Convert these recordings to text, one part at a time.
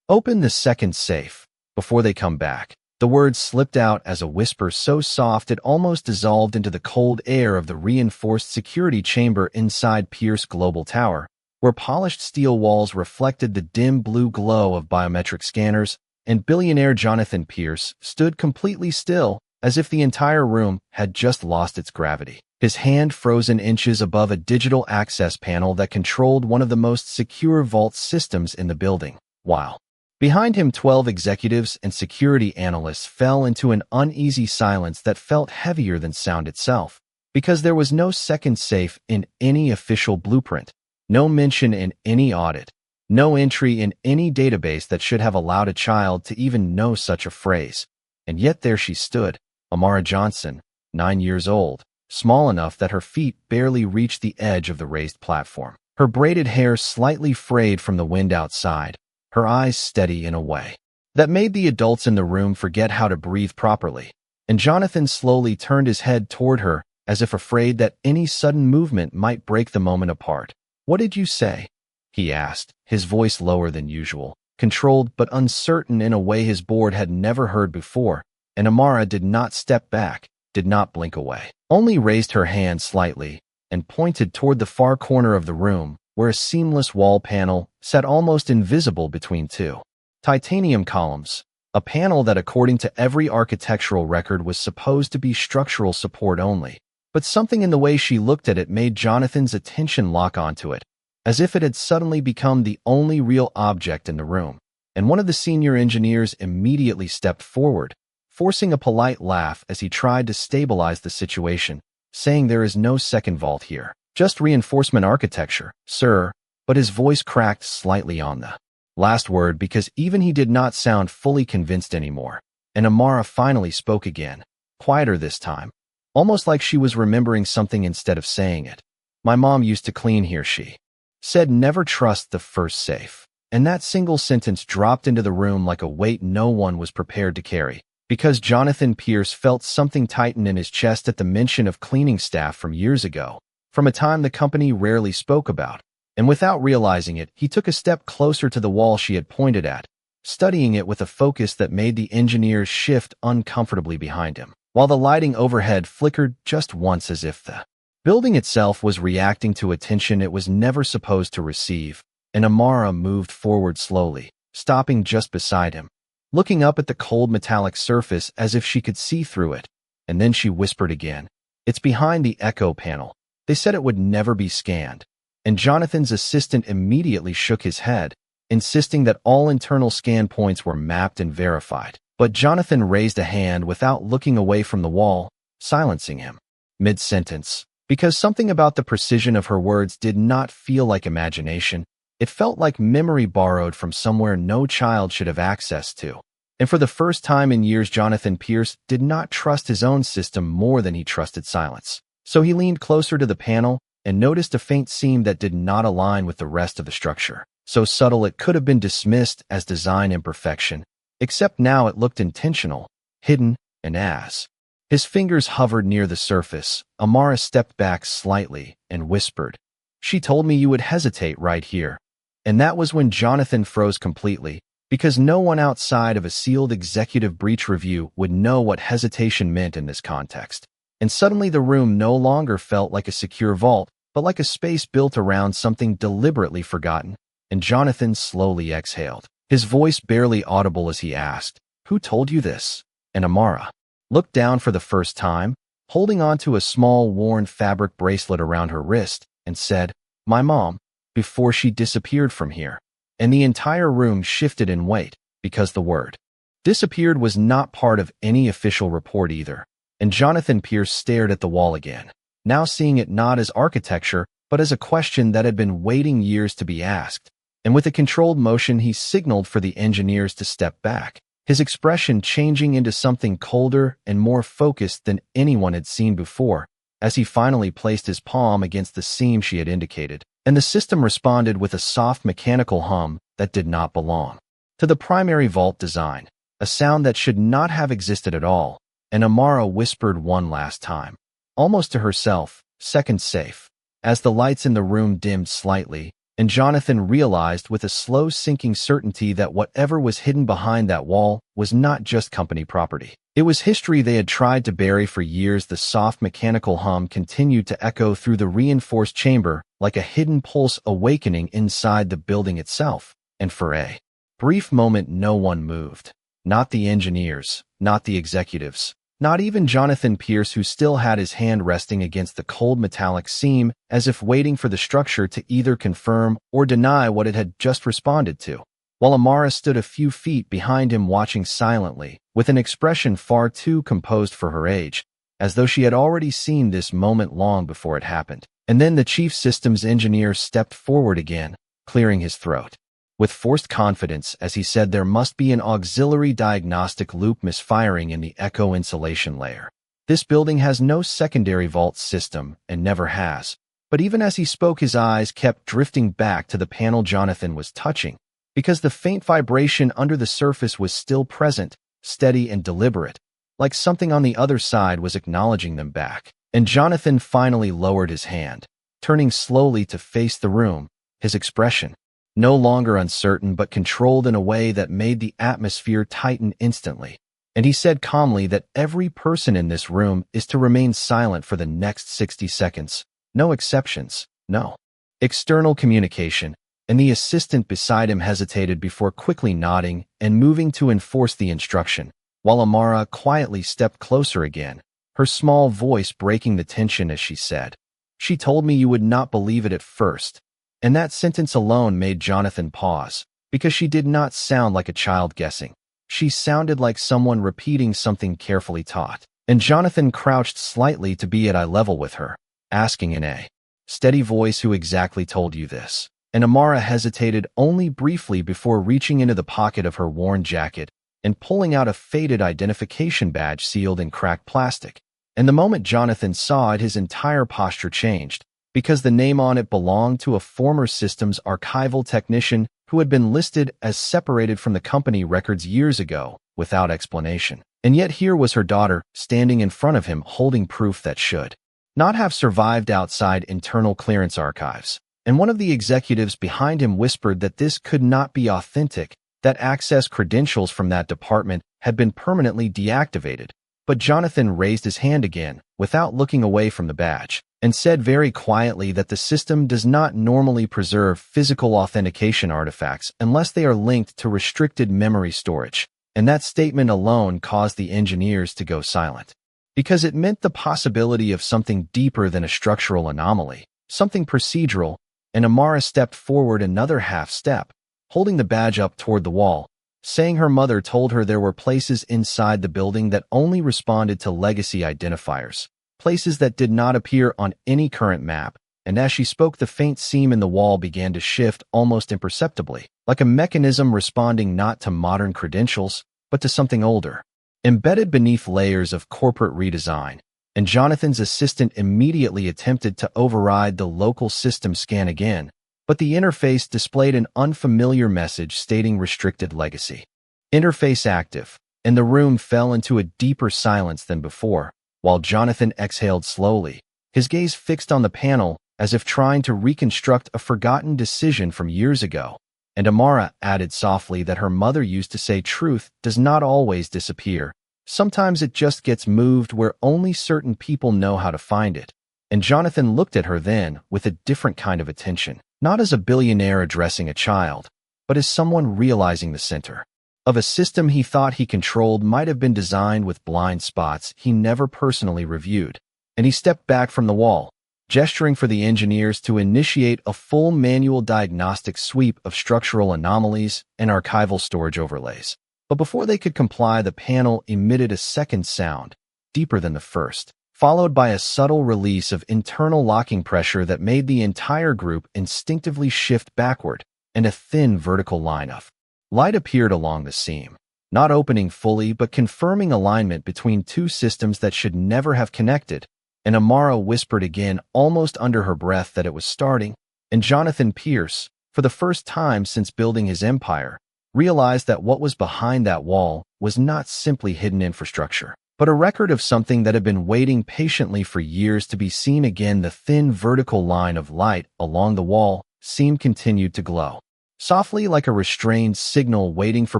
"Open the second safe before they come back." The words slipped out as a whisper so soft it almost dissolved into the cold air of the reinforced security chamber inside Pierce Global Tower, where polished steel walls reflected the dim blue glow of biometric scanners, and billionaire Jonathan Pierce stood completely still, as if the entire room had just lost its gravity. His hand frozen inches above a digital access panel that controlled one of the most secure vault systems in the building, while behind him 12 executives and security analysts fell into an uneasy silence that felt heavier than sound itself, because there was no second safe in any official blueprint, no mention in any audit, no entry in any database that should have allowed a child to even know such a phrase. And yet there she stood, Amara Johnson, 9 years old, small enough that her feet barely reached the edge of the raised platform. Her braided hair slightly frayed from the wind outside, her eyes steady in a way that made the adults in the room forget how to breathe properly. And Jonathan slowly turned his head toward her, as if afraid that any sudden movement might break the moment apart. "What did you say?" he asked, his voice lower than usual, controlled but uncertain in a way his board had never heard before. And Amara did not step back, did not blink away, only raised her hand slightly and pointed toward the far corner of the room, where a seamless wall panel sat almost invisible between two titanium columns, a panel that according to every architectural record was supposed to be structural support only. But something in the way she looked at it made Jonathan's attention lock onto it, as if it had suddenly become the only real object in the room. And one of the senior engineers immediately stepped forward, forcing a polite laugh as he tried to stabilize the situation, saying, "There is no second vault here. Just reinforcement architecture, sir," but his voice cracked slightly on the last word because even he did not sound fully convinced anymore. And Amara finally spoke again, quieter this time, almost like she was remembering something instead of saying it. "My mom used to clean here," she said. "Never trust the first safe." And that single sentence dropped into the room like a weight no one was prepared to carry, because Jonathan Pierce felt something tighten in his chest at the mention of cleaning staff from years ago, from a time the company rarely spoke about. And without realizing it, he took a step closer to the wall she had pointed at, studying it with a focus that made the engineers shift uncomfortably behind him, while the lighting overhead flickered just once as if the building itself was reacting to attention it was never supposed to receive. And Amara moved forward slowly, stopping just beside him, looking up at the cold metallic surface as if she could see through it. And then she whispered again, "It's behind the echo panel. They said it would never be scanned." And Jonathan's assistant immediately shook his head, insisting that all internal scan points were mapped and verified. But Jonathan raised a hand without looking away from the wall, silencing him mid-sentence, because something about the precision of her words did not feel like imagination. It felt like memory borrowed from somewhere no child should have access to. And for the first time in years, Jonathan Pierce did not trust his own system more than he trusted silence. So he leaned closer to the panel and noticed a faint seam that did not align with the rest of the structure, so subtle it could have been dismissed as design imperfection, except now it looked intentional, hidden, and as his fingers hovered near the surface, Amara stepped back slightly and whispered, "She told me you would hesitate right here." And that was when Jonathan froze completely, because no one outside of a sealed executive breach review would know what hesitation meant in this context. And suddenly the room no longer felt like a secure vault, but like a space built around something deliberately forgotten. And Jonathan slowly exhaled, his voice barely audible as he asked, "Who told you this?" And Amara looked down for the first time, holding onto a small worn fabric bracelet around her wrist, and said, "My mom," before she disappeared from here. And the entire room shifted in weight, because the word disappeared was not part of any official report either. And Jonathan Pierce stared at the wall again, now seeing it not as architecture, but as a question that had been waiting years to be asked. And with a controlled motion, he signaled for the engineers to step back, his expression changing into something colder and more focused than anyone had seen before, as he finally placed his palm against the seam she had indicated. And the system responded with a soft mechanical hum that did not belong to the primary vault design, a sound that should not have existed at all. And Amara whispered one last time, almost to herself, "Second safe." As the lights in the room dimmed slightly, and Jonathan realized with a slow sinking certainty that whatever was hidden behind that wall was not just company property. It was history they had tried to bury for years. The soft mechanical hum continued to echo through the reinforced chamber like a hidden pulse awakening inside the building itself. And for a brief moment, no one moved. Not the engineers, not the executives, not even Jonathan Pierce, who still had his hand resting against the cold metallic seam as if waiting for the structure to either confirm or deny what it had just responded to. While Amara stood a few feet behind him watching silently, with an expression far too composed for her age, as though she had already seen this moment long before it happened. And then the chief systems engineer stepped forward again, clearing his throat with forced confidence as he said, "There must be an auxiliary diagnostic loop misfiring in the echo insulation layer. This building has no secondary vault system and never has." But even as he spoke, his eyes kept drifting back to the panel Jonathan was touching, because the faint vibration under the surface was still present, steady and deliberate, like something on the other side was acknowledging them back. And Jonathan finally lowered his hand, turning slowly to face the room, his expression no longer uncertain but controlled in a way that made the atmosphere tighten instantly. And he said calmly that every person in this room is to remain silent for the next 60 seconds. No exceptions, no external communication. And the assistant beside him hesitated before quickly nodding and moving to enforce the instruction, while Amara quietly stepped closer again, her small voice breaking the tension as she said, "She told me you would not believe it at first." And that sentence alone made Jonathan pause, because she did not sound like a child guessing. She sounded like someone repeating something carefully taught. And Jonathan crouched slightly to be at eye level with her, asking in a steady voice, "Who exactly told you this?" And Amara hesitated only briefly before reaching into the pocket of her worn jacket and pulling out a faded identification badge sealed in cracked plastic. And the moment Jonathan saw it, his entire posture changed, because the name on it belonged to a former systems archival technician who had been listed as separated from the company records years ago, without explanation. And yet here was her daughter, standing in front of him, holding proof that should not have survived outside internal clearance archives. And one of the executives behind him whispered that this could not be authentic, that access credentials from that department had been permanently deactivated. But Jonathan raised his hand again, without looking away from the badge, and said very quietly that the system does not normally preserve physical authentication artifacts unless they are linked to restricted memory storage. And that statement alone caused the engineers to go silent, because it meant the possibility of something deeper than a structural anomaly, something procedural. And Amara stepped forward another half step, holding the badge up toward the wall, saying her mother told her there were places inside the building that only responded to legacy identifiers, places that did not appear on any current map. And as she spoke, the faint seam in the wall began to shift almost imperceptibly, like a mechanism responding not to modern credentials, but to something older, embedded beneath layers of corporate redesign. And Jonathan's assistant immediately attempted to override the local system scan again, but the interface displayed an unfamiliar message stating restricted legacy. Interface active, and the room fell into a deeper silence than before, while Jonathan exhaled slowly, his gaze fixed on the panel as if trying to reconstruct a forgotten decision from years ago. And Amara added softly that her mother used to say truth does not always disappear. Sometimes it just gets moved where only certain people know how to find it. And Jonathan looked at her then with a different kind of attention, not as a billionaire addressing a child, but as someone realizing the center of a system he thought he controlled might have been designed with blind spots he never personally reviewed. And he stepped back from the wall, gesturing for the engineers to initiate a full manual diagnostic sweep of structural anomalies and archival storage overlays. But before they could comply, the panel emitted a second sound, deeper than the first, followed by a subtle release of internal locking pressure that made the entire group instinctively shift backward, and a thin vertical line of light appeared along the seam, not opening fully but confirming alignment between two systems that should never have connected. And Amara whispered again, almost under her breath, that it was starting. And Jonathan Pierce, for the first time since building his empire, realized that what was behind that wall was not simply hidden infrastructure, but a record of something that had been waiting patiently for years to be seen again. The thin vertical line of light along the wall seam continued to glow, softly like a restrained signal waiting for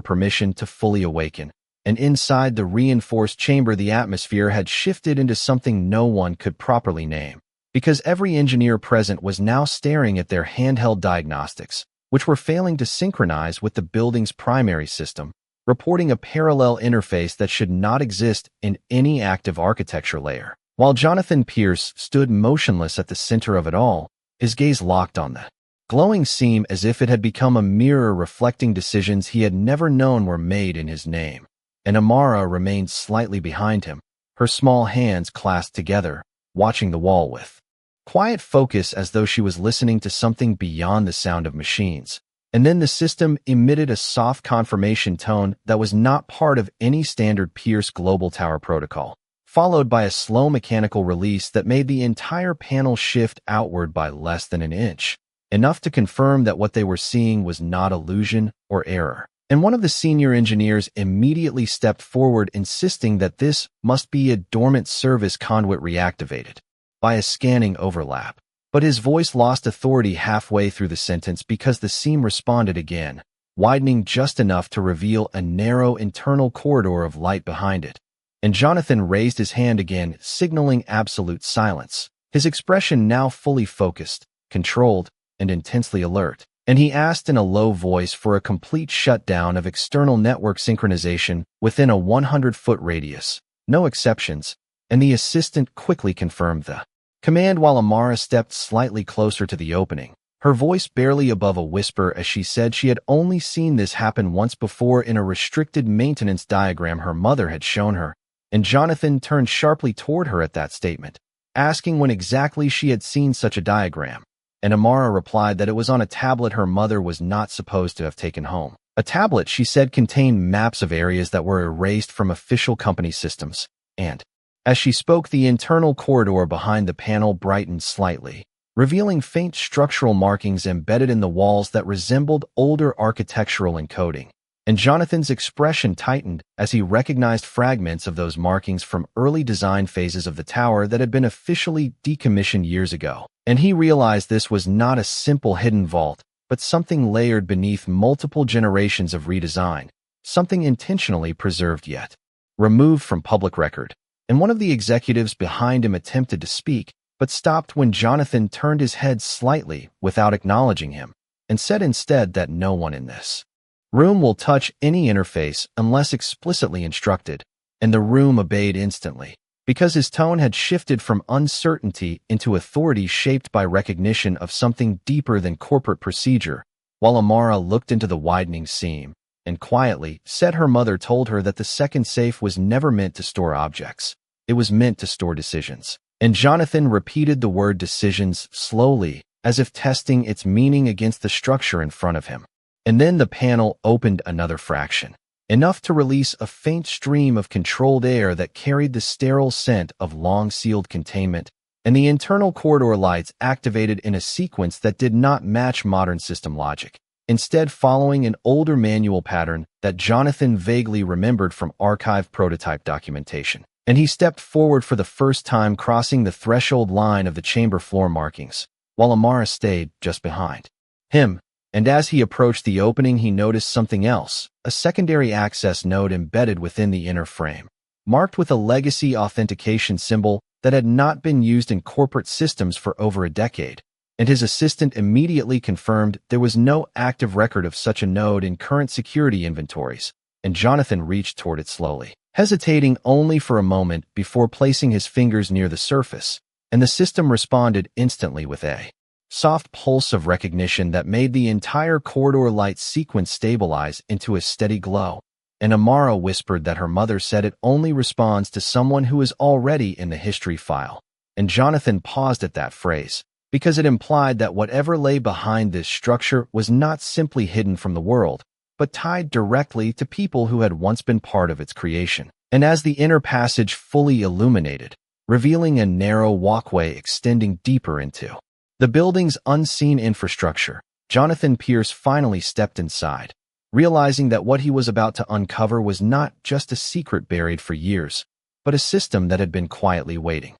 permission to fully awaken. And inside the reinforced chamber, the atmosphere had shifted into something no one could properly name, because every engineer present was now staring at their handheld diagnostics, which were failing to synchronize with the building's primary system, reporting a parallel interface that should not exist in any active architecture layer. While Jonathan Pierce stood motionless at the center of it all, his gaze locked on the glowing seam as if it had become a mirror reflecting decisions he had never known were made in his name. And Amara remained slightly behind him, her small hands clasped together, watching the wall with quiet focus as though she was listening to something beyond the sound of machines. And then the system emitted a soft confirmation tone that was not part of any standard Pierce Global Tower protocol, followed by a slow mechanical release that made the entire panel shift outward by less than an inch, enough to confirm that what they were seeing was not illusion or error. And one of the senior engineers immediately stepped forward, insisting that this must be a dormant service conduit reactivated by a scanning overlap. But his voice lost authority halfway through the sentence because the seam responded again, widening just enough to reveal a narrow internal corridor of light behind it. And Jonathan raised his hand again, signaling absolute silence, his expression now fully focused, controlled, and intensely alert. And he asked in a low voice for a complete shutdown of external network synchronization within a 100-foot radius, no exceptions, and the assistant quickly confirmed the command while Amara stepped slightly closer to the opening, her voice barely above a whisper as she said she had only seen this happen once before in a restricted maintenance diagram her mother had shown her. And Jonathan turned sharply toward her at that statement, asking when exactly she had seen such a diagram. And Amara replied that it was on a tablet her mother was not supposed to have taken home. A tablet, she said, contained maps of areas that were erased from official company systems. And as she spoke, the internal corridor behind the panel brightened slightly, revealing faint structural markings embedded in the walls that resembled older architectural encoding. And Jonathan's expression tightened as he recognized fragments of those markings from early design phases of the tower that had been officially decommissioned years ago. And he realized this was not a simple hidden vault, but something layered beneath multiple generations of redesign, something intentionally preserved yet removed from public record. And one of the executives behind him attempted to speak, but stopped when Jonathan turned his head slightly without acknowledging him, and said instead that no one in this room will touch any interface unless explicitly instructed. And the room obeyed instantly, because his tone had shifted from uncertainty into authority shaped by recognition of something deeper than corporate procedure. While Amara looked into the widening seam, and quietly said her mother told her that the second safe was never meant to store objects. It was meant to store decisions. And Jonathan repeated the word decisions slowly, as if testing its meaning against the structure in front of him. And then the panel opened another fraction, enough to release a faint stream of controlled air that carried the sterile scent of long-sealed containment, and the internal corridor lights activated in a sequence that did not match modern system logic, instead following an older manual pattern that Jonathan vaguely remembered from archived prototype documentation. And he stepped forward for the first time, crossing the threshold line of the chamber floor markings, while Amara stayed just behind him. And as he approached the opening, he noticed something else, a secondary access node embedded within the inner frame, marked with a legacy authentication symbol that had not been used in corporate systems for over a decade. And his assistant immediately confirmed there was no active record of such a node in current security inventories, and Jonathan reached toward it slowly, hesitating only for a moment before placing his fingers near the surface, and the system responded instantly with a soft pulse of recognition that made the entire corridor light sequence stabilize into a steady glow. And Amara whispered that her mother said it only responds to someone who is already in the history file. And Jonathan paused at that phrase, because it implied that whatever lay behind this structure was not simply hidden from the world, but tied directly to people who had once been part of its creation. And as the inner passage fully illuminated, revealing a narrow walkway extending deeper into the building's unseen infrastructure, Jonathan Pierce finally stepped inside, realizing that what he was about to uncover was not just a secret buried for years, but a system that had been quietly waiting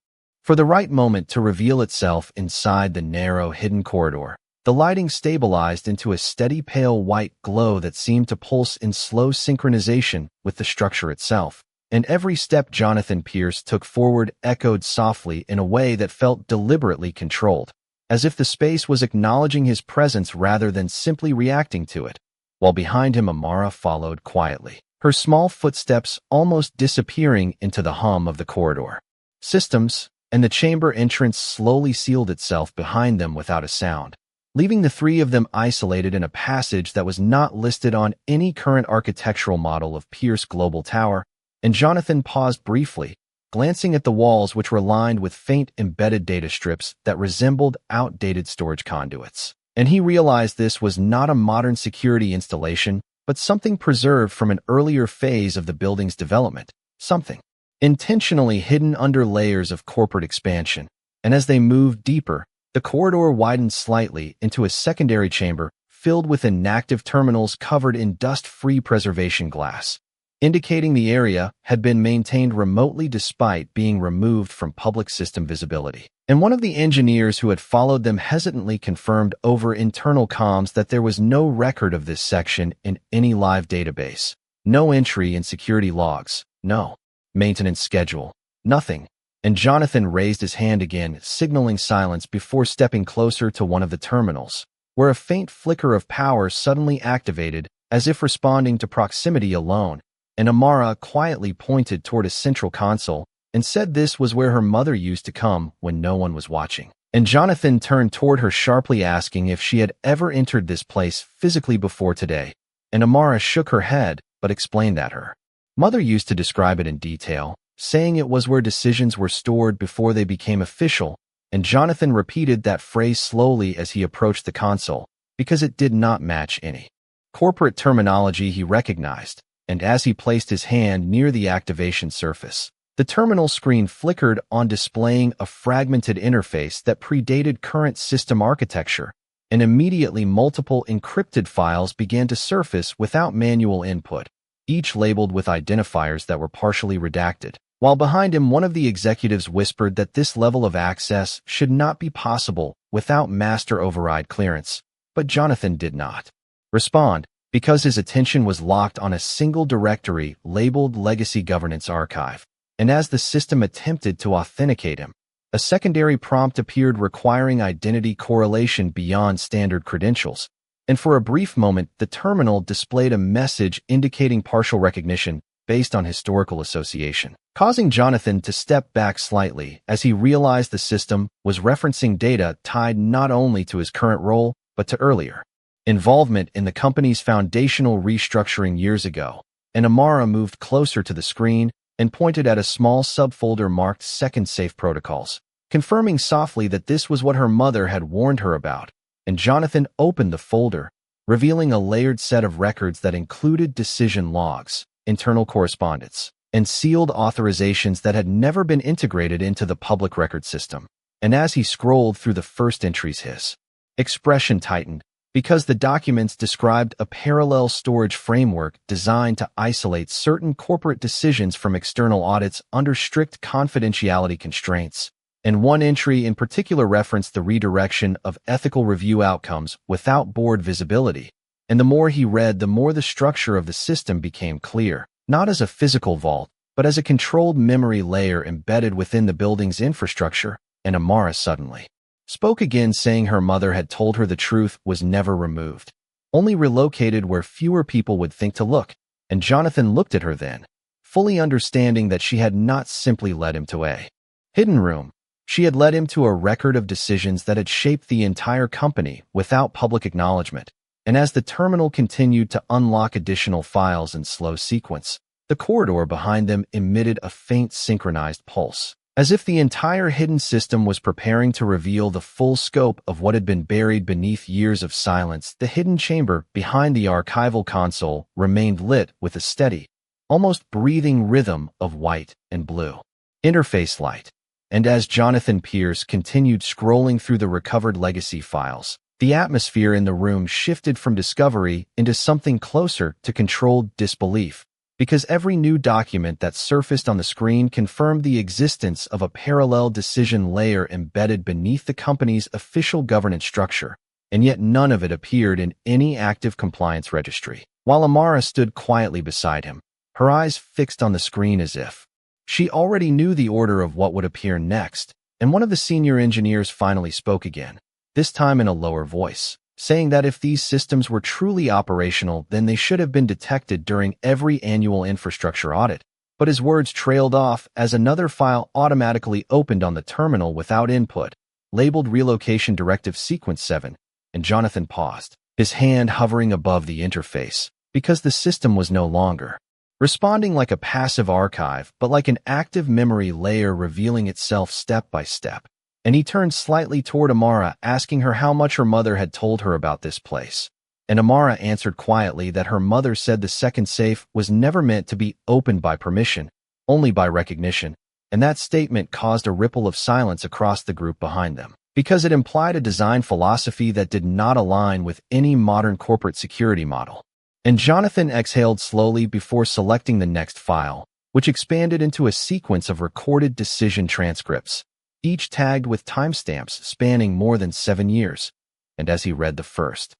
for the right moment to reveal itself inside the narrow hidden corridor. The lighting stabilized into a steady pale white glow that seemed to pulse in slow synchronization with the structure itself. And every step Jonathan Pierce took forward echoed softly in a way that felt deliberately controlled, as if the space was acknowledging his presence rather than simply reacting to it. While behind him Amara followed quietly, her small footsteps almost disappearing into the hum of the corridor. Systems, and the chamber entrance slowly sealed itself behind them without a sound, leaving the three of them isolated in a passage that was not listed on any current architectural model of Pierce Global Tower. And Jonathan paused briefly, glancing at the walls which were lined with faint embedded data strips that resembled outdated storage conduits. And he realized this was not a modern security installation, but something preserved from an earlier phase of the building's development, something intentionally hidden under layers of corporate expansion. And as they moved deeper, the corridor widened slightly into a secondary chamber filled with inactive terminals covered in dust-free preservation glass, indicating the area had been maintained remotely despite being removed from public system visibility. And one of the engineers who had followed them hesitantly confirmed over internal comms that there was no record of this section in any live database. No entry in security logs, no maintenance schedule, nothing. And Jonathan raised his hand again, signaling silence before stepping closer to one of the terminals, where a faint flicker of power suddenly activated, as if responding to proximity alone. And Amara quietly pointed toward a central console and said this was where her mother used to come when no one was watching. And Jonathan turned toward her sharply, asking if she had ever entered this place physically before today. And Amara shook her head, but explained that her mother used to describe it in detail, saying it was where decisions were stored before they became official. And Jonathan repeated that phrase slowly as he approached the console, because it did not match any corporate terminology he recognized. And as he placed his hand near the activation surface, the terminal screen flickered on, displaying a fragmented interface that predated current system architecture, and immediately multiple encrypted files began to surface without manual input, each labeled with identifiers that were partially redacted. While behind him, one of the executives whispered that this level of access should not be possible without master override clearance, but Jonathan did not respond, because his attention was locked on a single directory labeled Legacy Governance Archive. And as the system attempted to authenticate him, a secondary prompt appeared requiring identity correlation beyond standard credentials. And for a brief moment, the terminal displayed a message indicating partial recognition based on historical association, causing Jonathan to step back slightly as he realized the system was referencing data tied not only to his current role, but to earlier involvement in the company's foundational restructuring years ago. And Amara moved closer to the screen and pointed at a small subfolder marked Second Safe Protocols, confirming softly that this was what her mother had warned her about. And Jonathan opened the folder, revealing a layered set of records that included decision logs, internal correspondence, and sealed authorizations that had never been integrated into the public record system. And as he scrolled through the first entries, his expression tightened, because the documents described a parallel storage framework designed to isolate certain corporate decisions from external audits under strict confidentiality constraints. And one entry in particular referenced the redirection of ethical review outcomes without board visibility. And the more he read, the more the structure of the system became clear, not as a physical vault, but as a controlled memory layer embedded within the building's infrastructure. And Amara suddenly spoke again, saying her mother had told her the truth was never removed, only relocated where fewer people would think to look. And Jonathan looked at her then, fully understanding that she had not simply led him to a hidden room. She had led him to a record of decisions that had shaped the entire company without public acknowledgement. And as the terminal continued to unlock additional files in slow sequence, the corridor behind them emitted a faint synchronized pulse, as if the entire hidden system was preparing to reveal the full scope of what had been buried beneath years of silence. The hidden chamber behind the archival console remained lit with a steady, almost breathing rhythm of white and blue interface light. And as Jonathan Pierce continued scrolling through the recovered legacy files, the atmosphere in the room shifted from discovery into something closer to controlled disbelief, because every new document that surfaced on the screen confirmed the existence of a parallel decision layer embedded beneath the company's official governance structure. and yet none of it appeared in any active compliance registry. While Amara stood quietly beside him, her eyes fixed on the screen as if she already knew the order of what would appear next, and one of the senior engineers finally spoke again, this time in a lower voice, saying that if these systems were truly operational, then they should have been detected during every annual infrastructure audit. But his words trailed off as another file automatically opened on the terminal without input, labeled Relocation Directive Sequence 7, and Jonathan paused, his hand hovering above the interface, because the system was no longer responding like a passive archive, but like an active memory layer revealing itself step by step. And he turned slightly toward Amara, asking her how much her mother had told her about this place. And Amara answered quietly that her mother said the second safe was never meant to be opened by permission, only by recognition, and that statement caused a ripple of silence across the group behind them, because it implied a design philosophy that did not align with any modern corporate security model. And Jonathan exhaled slowly before selecting the next file, which expanded into a sequence of recorded decision transcripts, each tagged with timestamps spanning more than 7 years. And as he read the first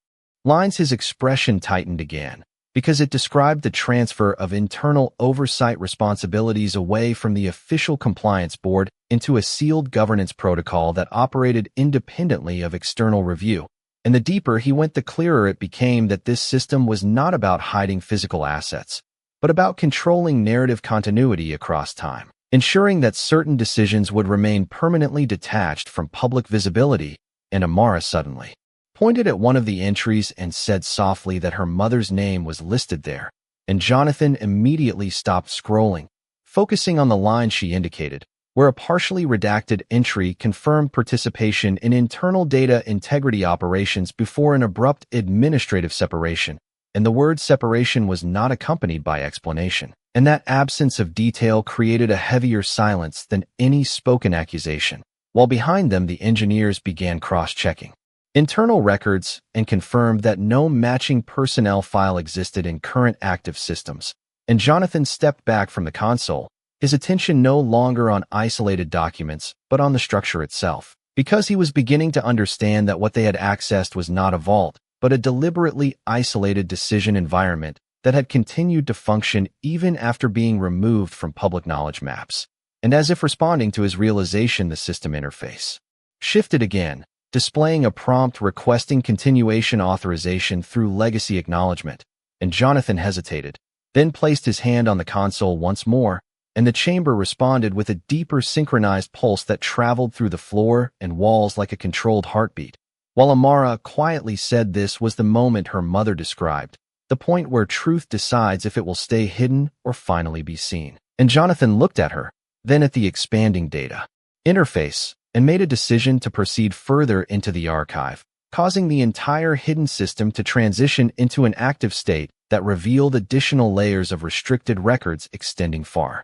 lines, his expression tightened again, because it described the transfer of internal oversight responsibilities away from the official compliance board into a sealed governance protocol that operated independently of external review. And the deeper he went, the clearer it became that this system was not about hiding physical assets, but about controlling narrative continuity across time, ensuring that certain decisions would remain permanently detached from public visibility. And Amara suddenly pointed at one of the entries and said softly that her mother's name was listed there, and Jonathan immediately stopped scrolling, focusing on the line she indicated, where a partially redacted entry confirmed participation in internal data integrity operations before an abrupt administrative separation, and the word separation was not accompanied by explanation. And that absence of detail created a heavier silence than any spoken accusation, while behind them the engineers began cross-checking internal records and confirmed that no matching personnel file existed in current active systems. And Jonathan stepped back from the console, his attention no longer on isolated documents, but on the structure itself, because he was beginning to understand that what they had accessed was not a vault, but a deliberately isolated decision environment that had continued to function even after being removed from public knowledge maps. And as if responding to his realization, the system interface shifted again, displaying a prompt requesting continuation authorization through legacy acknowledgement. And Jonathan hesitated, then placed his hand on the console once more, and the chamber responded with a deeper synchronized pulse that traveled through the floor and walls like a controlled heartbeat. While Amara quietly said this was the moment her mother described, the point where truth decides if it will stay hidden or finally be seen. And Jonathan looked at her, then at the expanding data interface, and made a decision to proceed further into the archive, causing the entire hidden system to transition into an active state that revealed additional layers of restricted records extending far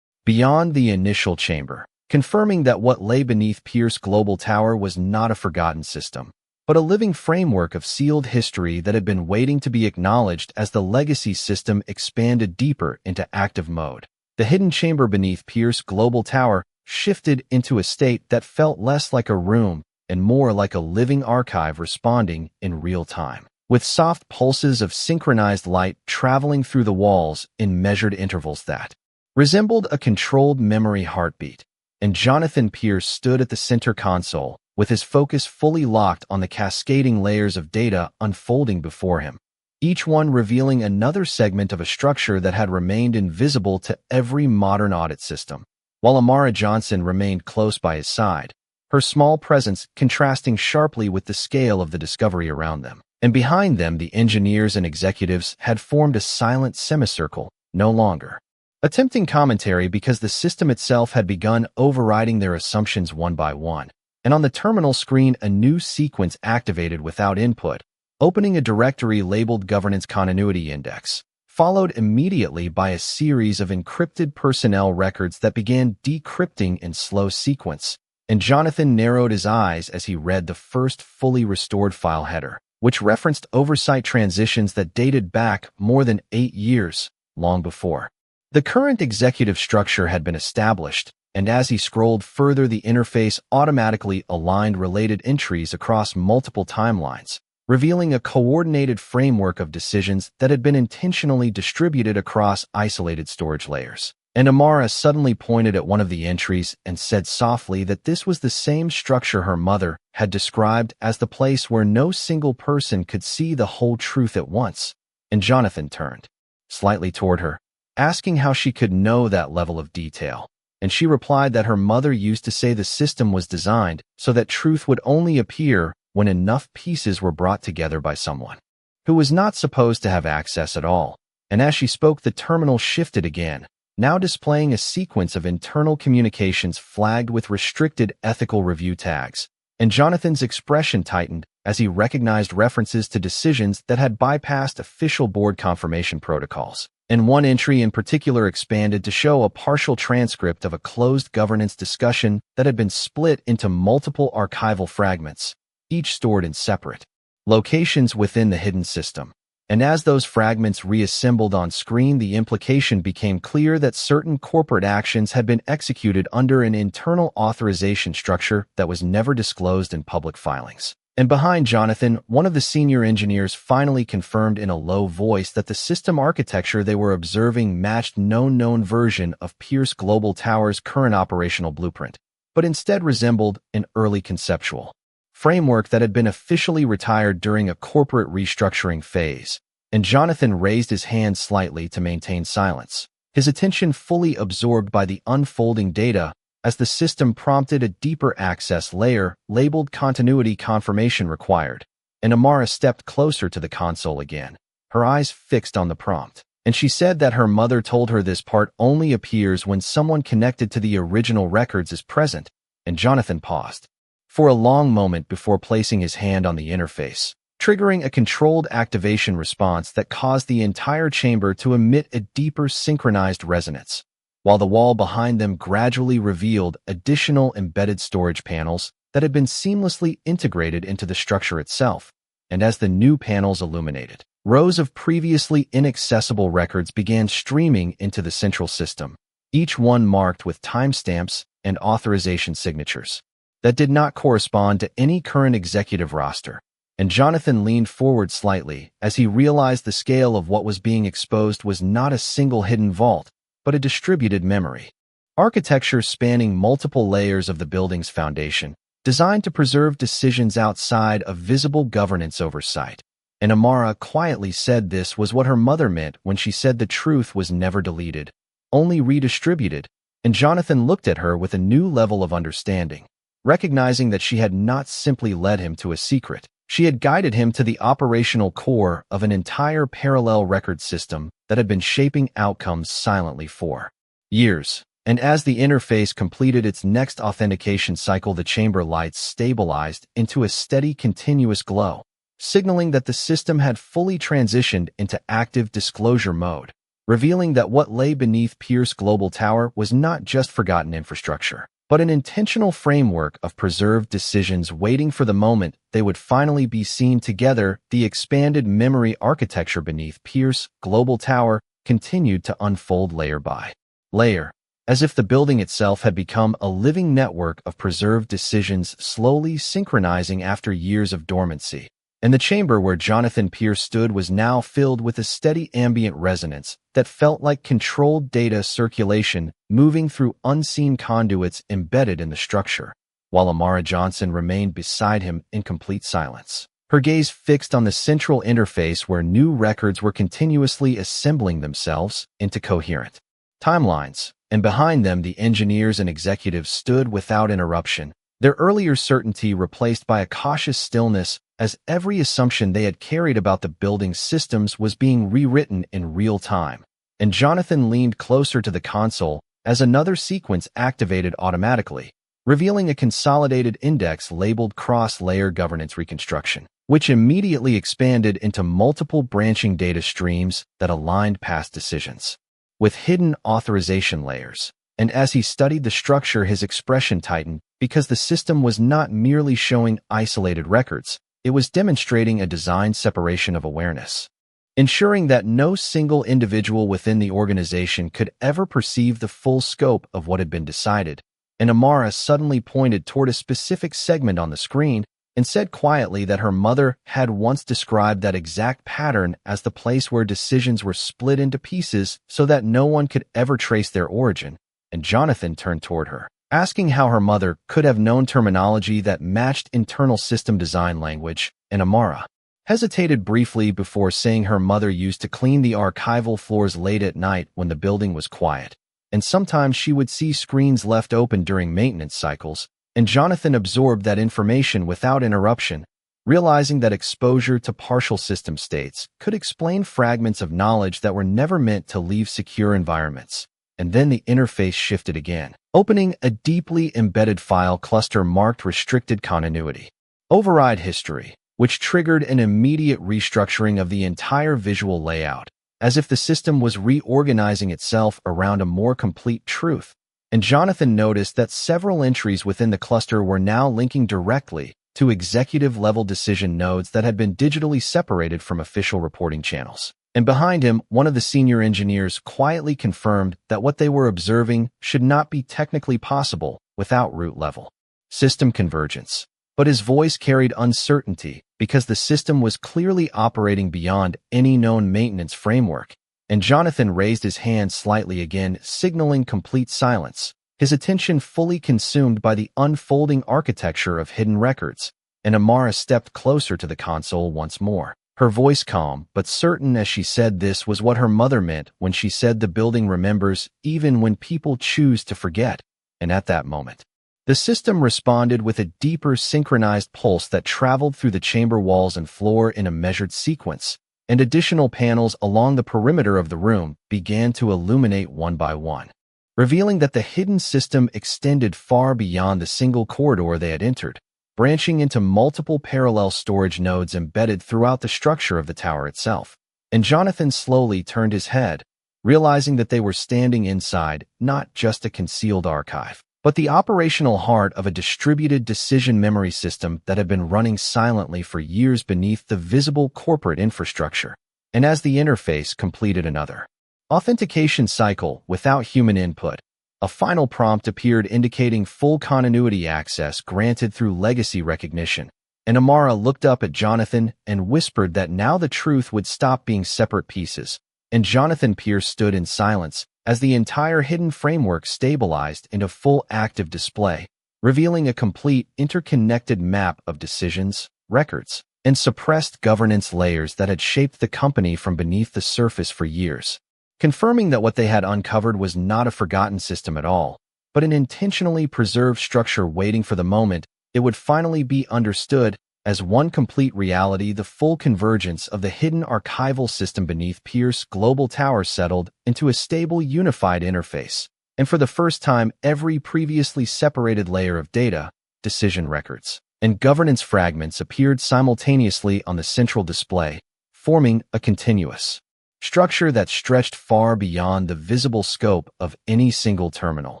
beyond the initial chamber, confirming that what lay beneath Pierce Global Tower was not a forgotten system, but a living framework of sealed history that had been waiting to be acknowledged as the legacy system expanded deeper into active mode. The hidden chamber beneath Pierce Global Tower shifted into a state that felt less like a room and more like a living archive responding in real time, with soft pulses of synchronized light traveling through the walls in measured intervals that resembled a controlled memory heartbeat. And Jonathan Pierce stood at the center console, with his focus fully locked on the cascading layers of data unfolding before him, each one revealing another segment of a structure that had remained invisible to every modern audit system. While Amara Johnson remained close by his side, her small presence contrasting sharply with the scale of the discovery around them. And behind them, the engineers and executives had formed a silent semicircle, no longer attempting commentary because the system itself had begun overriding their assumptions one by one. And on the terminal screen, a new sequence activated without input, opening a directory labeled Governance Continuity Index, followed immediately by a series of encrypted personnel records that began decrypting in slow sequence. And Jonathan narrowed his eyes as he read the first fully restored file header, which referenced oversight transitions that dated back more than 8 years, long before the current executive structure had been established. And as he scrolled further, the interface automatically aligned related entries across multiple timelines, revealing a coordinated framework of decisions that had been intentionally distributed across isolated storage layers. And Amara suddenly pointed at one of the entries and said softly that this was the same structure her mother had described as the place where no single person could see the whole truth at once. And Jonathan turned slightly toward her, asking how she could know that level of detail. And she replied that her mother used to say the system was designed so that truth would only appear when enough pieces were brought together by someone who was not supposed to have access at all. And as she spoke, the terminal shifted again, now displaying a sequence of internal communications flagged with restricted ethical review tags. And Jonathan's expression tightened as he recognized references to decisions that had bypassed official board confirmation protocols. And one entry in particular expanded to show a partial transcript of a closed governance discussion that had been split into multiple archival fragments, each stored in separate locations within the hidden system. And as those fragments reassembled on screen, the implication became clear that certain corporate actions had been executed under an internal authorization structure that was never disclosed in public filings. And behind Jonathan, one of the senior engineers finally confirmed in a low voice that the system architecture they were observing matched no known version of Pierce Global Tower's current operational blueprint, but instead resembled an early conceptual framework that had been officially retired during a corporate restructuring phase. And Jonathan raised his hand slightly to maintain silence, his attention fully absorbed by the unfolding data as the system prompted a deeper access layer labeled Continuity Confirmation Required. And Amara stepped closer to the console again, her eyes fixed on the prompt. And she said that her mother told her this part only appears when someone connected to the original records is present. And Jonathan paused for a long moment before placing his hand on the interface, triggering a controlled activation response that caused the entire chamber to emit a deeper synchronized resonance, while the wall behind them gradually revealed additional embedded storage panels that had been seamlessly integrated into the structure itself. And as the new panels illuminated, rows of previously inaccessible records began streaming into the central system, each one marked with timestamps and authorization signatures that did not correspond to any current executive roster. And Jonathan leaned forward slightly as he realized the scale of what was being exposed was not a single hidden vault, but a distributed memory architecture spanning multiple layers of the building's foundation, designed to preserve decisions outside of visible governance oversight. And Amara quietly said this was what her mother meant when she said the truth was never deleted, only redistributed. And Jonathan looked at her with a new level of understanding, recognizing that she had not simply led him to a secret. She had guided him to the operational core of an entire parallel record system that had been shaping outcomes silently for years. And as the interface completed its next authentication cycle, the chamber lights stabilized into a steady, continuous glow, signaling that the system had fully transitioned into active disclosure mode, revealing that what lay beneath Pierce Global Tower was not just forgotten infrastructure, but an intentional framework of preserved decisions waiting for the moment they would finally be seen together. The expanded memory architecture beneath Pierce Global Tower continued to unfold layer by layer, as if the building itself had become a living network of preserved decisions slowly synchronizing after years of dormancy. And the chamber where Jonathan Pierce stood was now filled with a steady ambient resonance that felt like controlled data circulation moving through unseen conduits embedded in the structure, while Amara Johnson remained beside him in complete silence, her gaze fixed on the central interface where new records were continuously assembling themselves into coherent timelines. And behind them, the engineers and executives stood without interruption, their earlier certainty replaced by a cautious stillness as every assumption they had carried about the building's systems was being rewritten in real time. And Jonathan leaned closer to the console as another sequence activated automatically, revealing a consolidated index labeled Cross-Layer Governance Reconstruction, which immediately expanded into multiple branching data streams that aligned past decisions with hidden authorization layers. And as he studied the structure, his expression tightened because the system was not merely showing isolated records, it was demonstrating a design separation of awareness, ensuring that no single individual within the organization could ever perceive the full scope of what had been decided. And Amara suddenly pointed toward a specific segment on the screen, and said quietly that her mother had once described that exact pattern as the place where decisions were split into pieces so that no one could ever trace their origin. And Jonathan turned toward her, asking how her mother could have known terminology that matched internal system design language, and Amara hesitated briefly before saying her mother used to clean the archival floors late at night when the building was quiet, and sometimes she would see screens left open during maintenance cycles, and Jonathan absorbed that information without interruption, realizing that exposure to partial system states could explain fragments of knowledge that were never meant to leave secure environments. And then the interface shifted again, opening a deeply embedded file cluster marked Restricted Continuity. Override History, which triggered an immediate restructuring of the entire visual layout, as if the system was reorganizing itself around a more complete truth. And Jonathan noticed that several entries within the cluster were now linking directly to executive-level decision nodes that had been digitally separated from official reporting channels. And behind him, one of the senior engineers quietly confirmed that what they were observing should not be technically possible without root-level system convergence. But his voice carried uncertainty because the system was clearly operating beyond any known maintenance framework. And Jonathan raised his hand slightly again, signaling complete silence, his attention fully consumed by the unfolding architecture of hidden records. And Amara stepped closer to the console once more, her voice calm but certain as she said this was what her mother meant when she said the building remembers even when people choose to forget. And at that moment, the system responded with a deeper synchronized pulse that traveled through the chamber walls and floor in a measured sequence, and additional panels along the perimeter of the room began to illuminate one by one, revealing that the hidden system extended far beyond the single corridor they had entered, branching into multiple parallel storage nodes embedded throughout the structure of the tower itself. And Jonathan slowly turned his head, realizing that they were standing inside not just a concealed archive, but the operational heart of a distributed decision memory system that had been running silently for years beneath the visible corporate infrastructure. And as the interface completed another authentication cycle without human input, a final prompt appeared indicating full continuity access granted through legacy recognition. And Amara looked up at Jonathan and whispered that now the truth would stop being separate pieces. And Jonathan Pierce stood in silence as the entire hidden framework stabilized into full active display, revealing a complete interconnected map of decisions, records, and suppressed governance layers that had shaped the company from beneath the surface for years, confirming that what they had uncovered was not a forgotten system at all, but an intentionally preserved structure waiting for the moment it would finally be understood as one complete reality. The full convergence of the hidden archival system beneath Pierce Global Tower settled into a stable, unified interface, and for the first time, every previously separated layer of data, decision records, and governance fragments appeared simultaneously on the central display, forming a continuous structure that stretched far beyond the visible scope of any single terminal.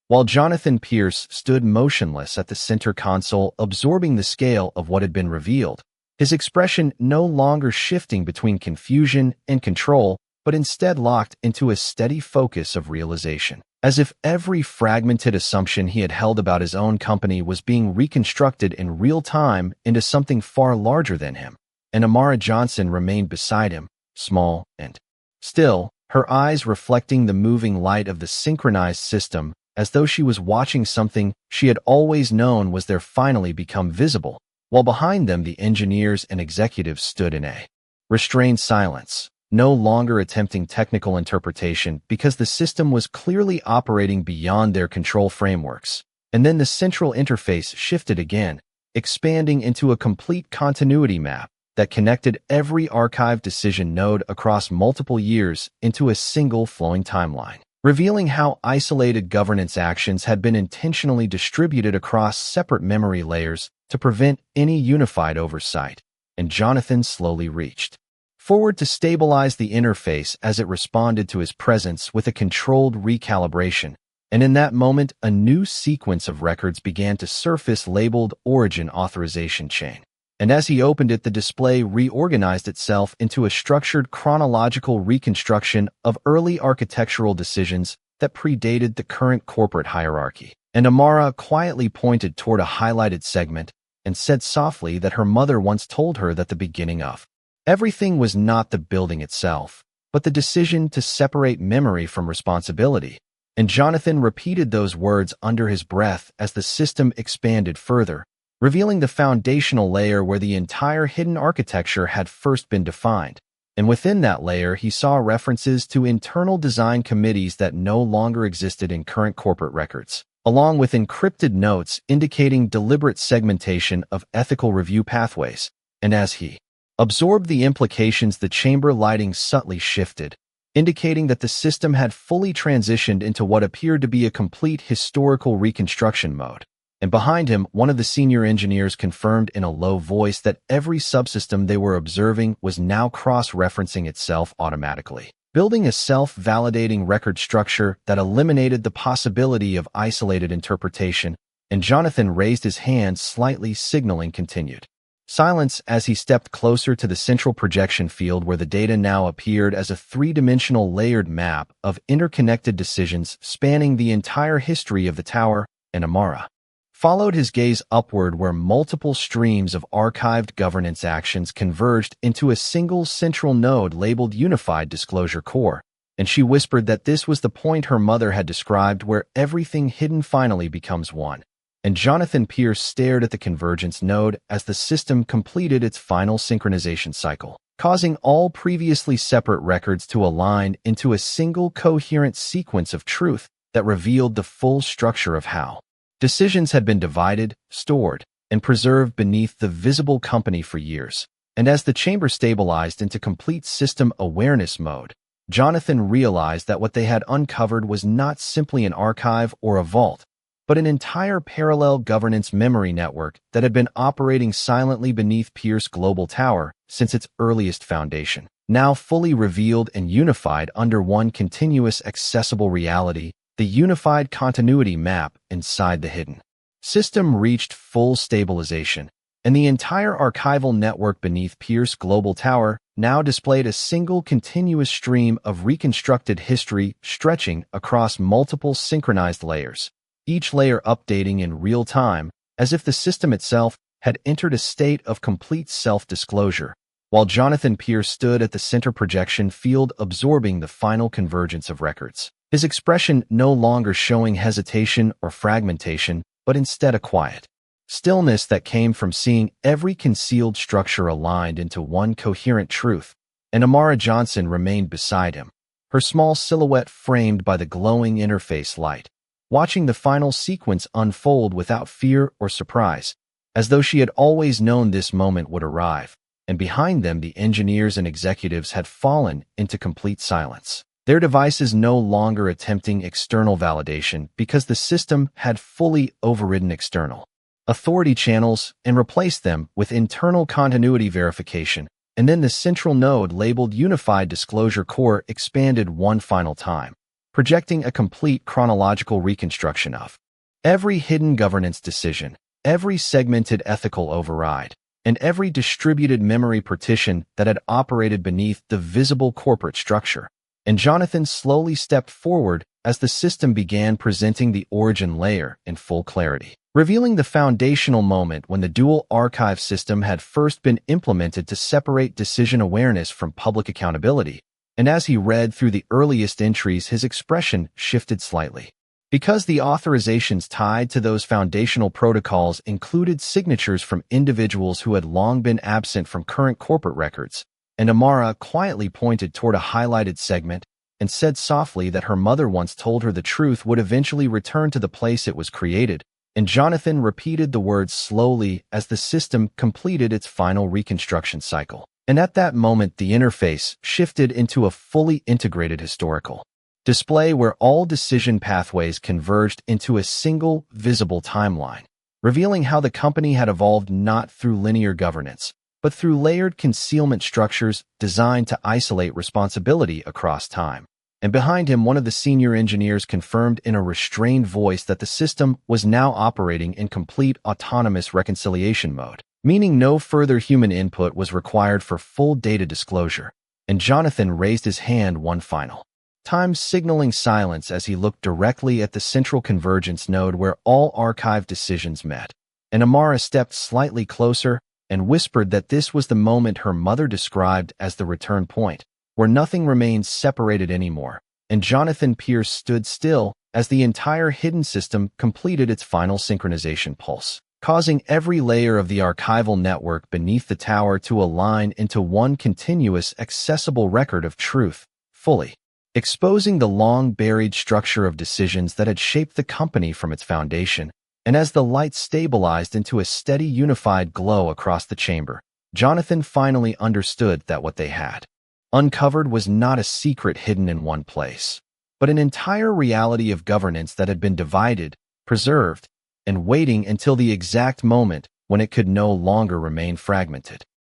While Jonathan Pierce stood motionless at the center console, absorbing the scale of what had been revealed, his expression no longer shifting between confusion and control, but instead locked into a steady focus of realization, as if every fragmented assumption he had held about his own company was being reconstructed in real time into something far larger than him. And Amara Johnson remained beside him, small and still, her eyes reflecting the moving light of the synchronized system, as though she was watching something she had always known was there finally become visible, while behind them the engineers and executives stood in a restrained silence, no longer attempting technical interpretation because the system was clearly operating beyond their control frameworks. And then the central interface shifted again, expanding into a complete continuity map that connected every archive decision node across multiple years into a single flowing timeline, revealing how isolated governance actions had been intentionally distributed across separate memory layers to prevent any unified oversight. And Jonathan slowly reached forward to stabilize the interface as it responded to his presence with a controlled recalibration. And in that moment, a new sequence of records began to surface labeled Origin Authorization Chain. And as he opened it, the display reorganized itself into a structured chronological reconstruction of early architectural decisions that predated the current corporate hierarchy. And Amara quietly pointed toward a highlighted segment, and said softly that her mother once told her that the beginning of everything was not the building itself, but the decision to separate memory from responsibility. And Jonathan repeated those words under his breath as the system expanded further, revealing the foundational layer where the entire hidden architecture had first been defined. And within that layer, he saw references to internal design committees that no longer existed in current corporate records, along with encrypted notes indicating deliberate segmentation of ethical review pathways. And as he absorbed the implications, the chamber lighting subtly shifted, indicating that the system had fully transitioned into what appeared to be a complete historical reconstruction mode. And behind him, one of the senior engineers confirmed in a low voice that every subsystem they were observing was now cross-referencing itself automatically, building a self-validating record structure that eliminated the possibility of isolated interpretation. And Jonathan raised his hand slightly, signaling continued silence as he stepped closer to the central projection field where the data now appeared as a three-dimensional layered map of interconnected decisions spanning the entire history of the tower. And Amara followed his gaze upward where multiple streams of archived governance actions converged into a single central node labeled Unified Disclosure Core, and she whispered that this was the point her mother had described where everything hidden finally becomes one. And Jonathan Pierce stared at the convergence node as the system completed its final synchronization cycle, causing all previously separate records to align into a single coherent sequence of truth that revealed the full structure of how decisions had been divided, stored, and preserved beneath the visible company for years. And as the chamber stabilized into complete system awareness mode, Jonathan realized that what they had uncovered was not simply an archive or a vault, but an entire parallel governance memory network that had been operating silently beneath Pierce Global Tower since its earliest foundation, now fully revealed and unified under one continuous accessible reality. The unified continuity map inside the hidden system reached full stabilization, and the entire archival network beneath Pierce Global Tower now displayed a single continuous stream of reconstructed history stretching across multiple synchronized layers, each layer updating in real time as if the system itself had entered a state of complete self-disclosure, while Jonathan Pierce stood at the center projection field absorbing the final convergence of records, his expression no longer showing hesitation or fragmentation, but instead a quiet stillness that came from seeing every concealed structure aligned into one coherent truth. And Amara Johnson remained beside him, her small silhouette framed by the glowing interface light, watching the final sequence unfold without fear or surprise, as though she had always known this moment would arrive. And behind them, the engineers and executives had fallen into complete silence, their devices no longer attempting external validation because the system had fully overridden external authority channels and replaced them with internal continuity verification. And then the central node labeled Unified Disclosure Core expanded one final time, projecting a complete chronological reconstruction of every hidden governance decision, every segmented ethical override, and every distributed memory partition that had operated beneath the visible corporate structure. And Jonathan slowly stepped forward as the system began presenting the origin layer in full clarity, revealing the foundational moment when the dual archive system had first been implemented to separate decision awareness from public accountability. And as he read through the earliest entries, his expression shifted slightly, because the authorizations tied to those foundational protocols included signatures from individuals who had long been absent from current corporate records. And Amara quietly pointed toward a highlighted segment and said softly that her mother once told her the truth would eventually return to the place it was created. And Jonathan repeated the words slowly as the system completed its final reconstruction cycle. And at that moment, the interface shifted into a fully integrated historical display where all decision pathways converged into a single, visible timeline, revealing how the company had evolved not through linear governance, but through layered concealment structures designed to isolate responsibility across time. And behind him, one of the senior engineers confirmed in a restrained voice that the system was now operating in complete autonomous reconciliation mode, meaning no further human input was required for full data disclosure. And Jonathan raised his hand one final time, signaling silence as he looked directly at the central convergence node where all archive decisions met. and Amara stepped slightly closer and whispered that this was the moment her mother described as the return point, where nothing remains separated anymore, and Jonathan Pierce stood still as the entire hidden system completed its final synchronization pulse, causing every layer of the archival network beneath the tower to align into one continuous, accessible record of truth, fully exposing the long-buried structure of decisions that had shaped the company from its foundation. And as the light stabilized into a steady, unified glow across the chamber, Jonathan finally understood that what they had uncovered was not a secret hidden in one place, but an entire reality of governance that had been divided, preserved, and waiting until the exact moment when it could no longer remain fragmented.